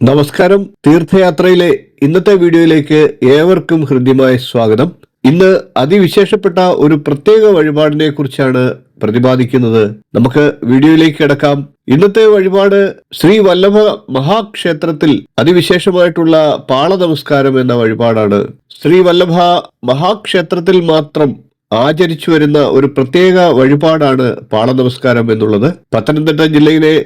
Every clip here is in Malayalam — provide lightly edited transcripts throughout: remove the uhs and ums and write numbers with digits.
നമസ്കാരം. തീർത്ഥയാത്രയിലെ ഇന്നത്തെ വീഡിയോയിലേക്ക് ഏവർക്കും ഹൃദ്യമായ സ്വാഗതം. ഇന്ന് അതിവിശേഷപ്പെട്ട ഒരു പ്രത്യേക വഴിപാടിനെ കുറിച്ചാണ് പ്രതിപാദിക്കുന്നത്. നമുക്ക് വീഡിയോയിലേക്ക് കിടക്കാം. ഇന്നത്തെ വഴിപാട് ശ്രീ വല്ലഭ മഹാക്ഷേത്രത്തിൽ അതിവിശേഷമായിട്ടുള്ള പാള നമസ്കാരം എന്ന വഴിപാടാണ്. ശ്രീ വല്ലഭ മഹാക്ഷേത്രത്തിൽ മാത്രം ആചരിച്ചു വരുന്ന ഒരു പ്രത്യേക വഴിപാടാണ് പാള നമസ്കാരം എന്നുള്ളത്. പത്തനംതിട്ട ജില്ലയിലെ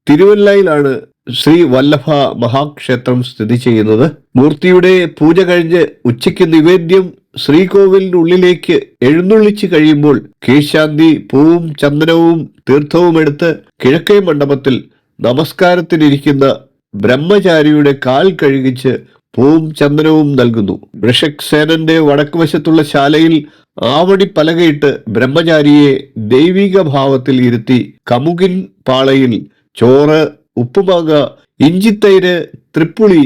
തിരുവല്ലയിലാണ് ശ്രീ വല്ലഭ മഹാക്ഷേത്രം സ്ഥിതി ചെയ്യുന്നത്. മൂർത്തിയുടെ പൂജ കഴിഞ്ഞ് ഉച്ചയ്ക്ക് നിവേദ്യം ശ്രീകോവിലിനുള്ളിലേക്ക് എഴുന്നള്ളിച്ചു കഴിയുമ്പോൾ കീഴ്ശാന്തി പൂവും ചന്ദനവും തീർത്ഥവും എടുത്ത് കിഴക്കേ മണ്ഡപത്തിൽ നമസ്കാരത്തിനിരിക്കുന്ന ബ്രഹ്മചാരിയുടെ കാൽ കഴുകിച്ച് പൂവും ചന്ദനവും നൽകുന്നു. വൃഷക് സേനന്റെ വടക്കുവശത്തുള്ള ശാലയിൽ ആവണി പലകയിട്ട് ബ്രഹ്മചാരിയെ ദൈവിക ഭാവത്തിൽ ഇരുത്തി കമുകിൻ പാളയിൽ ചോറ്, ഉപ്പുമാങ്ങ, ഇഞ്ചിത്തൈര്, തൃപ്പുളി,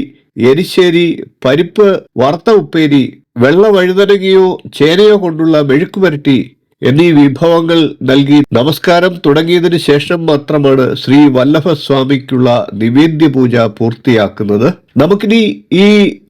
എരിശ്ശേരി, പരിപ്പ്, വറുത്ത ഉപ്പേരി, വെള്ള വഴുതനങ്ങയോ ചേനയോ കൊണ്ടുള്ള മെഴുക്കുപുരട്ടി എന്നീ വിഭവങ്ങൾ നൽകി നമസ്കാരം തുടങ്ങിയതിനു ശേഷം മാത്രമാണ് ശ്രീ വല്ലഭ സ്വാമിക്കുള്ള നിവേദ്യ പൂജ പൂർത്തിയാക്കുന്നത്. നമുക്കിനി ഈ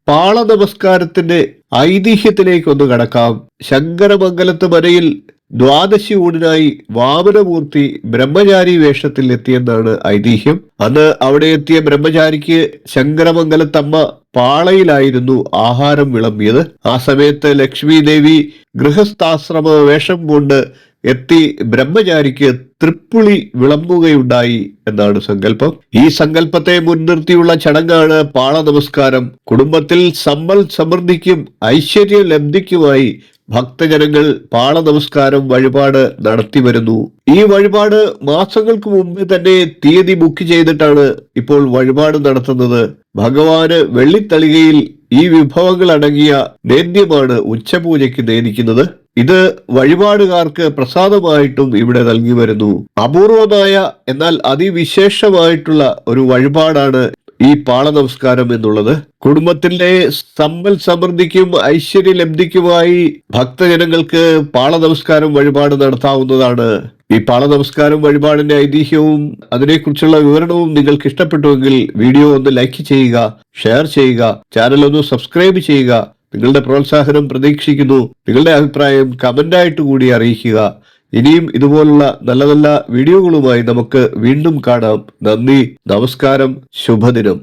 പാള നമസ്കാരത്തിന്റെ ഐതിഹ്യത്തിലേക്കൊന്ന് കടക്കാം. ശങ്കരമംഗലത്ത് മനയിൽ ദ്വാദശി ഊണിനായി വാമനമൂർത്തി ബ്രഹ്മചാരി വേഷത്തിൽ എത്തിയെന്നാണ് ഐതിഹ്യം. അന്ന് അവിടെ എത്തിയ ബ്രഹ്മചാരിക്ക് ശങ്കരമംഗലത്തമ്മ പാളയിലായിരുന്നു ആഹാരം വിളമ്പിയത്. ആ സമയത്ത് ലക്ഷ്മി ദേവി ഗൃഹസ്ഥാശ്രമ വേഷം കൊണ്ട് എത്തി ബ്രഹ്മചാരിക്ക് തൃപ്പുളി വിളമ്പുകയുണ്ടായി എന്നാണ് സങ്കല്പം. ഈ സങ്കല്പത്തെ മുൻനിർത്തിയുള്ള ചടങ്ങാണ് പാള നമസ്കാരം. കുടുംബത്തിൽ സമ്പൽ സമൃദ്ധിക്കും ഐശ്വര്യ ലബ്ധിക്കുമായി ഭക്തജനങ്ങൾ പാള നമസ്കാരം വഴിപാട് നടത്തി വരുന്നു. ഈ വഴിപാട് മാസങ്ങൾക്ക് മുമ്പ് തന്നെ തീയതി ബുക്ക് ചെയ്തിട്ടാണ് ഇപ്പോൾ വഴിപാട് നടത്തുന്നത്. ഭഗവാന് വെള്ളിത്തളികയിൽ ഈ വിഭവങ്ങൾ അടങ്ങിയ നേദ്യമാണ് ഉച്ചപൂജയ്ക്ക് നേദിക്കുന്നത്. ഇത് വഴിപാടുകാർക്ക് പ്രസാദമായിട്ടും ഇവിടെ നൽകി വരുന്നു. അപൂർവമായ എന്നാൽ അതിവിശേഷമായിട്ടുള്ള ഒരു വഴിപാടാണ് ഈ പാള നമസ്കാരം എന്നുള്ളത്. കുടുംബത്തിന്റെ സമ്പൽ സമൃദ്ധിക്കും ഐശ്വര്യ ലബ്ധിക്കുമായി ഭക്തജനങ്ങൾക്ക് പാള നമസ്കാരം വഴിപാട് നടത്താവുന്നതാണ്. ഈ പാള നമസ്കാരം വഴിപാടിന്റെ ഐതിഹ്യവും അതിനെക്കുറിച്ചുള്ള വിവരണവും നിങ്ങൾക്ക് ഇഷ്ടപ്പെട്ടുവെങ്കിൽ വീഡിയോ ഒന്ന് ലൈക്ക് ചെയ്യുക, ഷെയർ ചെയ്യുക, ചാനൽ ഒന്ന് സബ്സ്ക്രൈബ് ചെയ്യുക. നിങ്ങളുടെ പ്രോത്സാഹനം പ്രതീക്ഷിക്കുന്നു. നിങ്ങളുടെ അഭിപ്രായം കമന്റായിട്ട് കൂടി അറിയിക്കുക. ഇനിയും ഇതുപോലുള്ള നല്ല നല്ല വീഡിയോകളുമായി നമുക്ക് വീണ്ടും കാണാം. നന്ദി, നമസ്കാരം, ശുഭദിനം.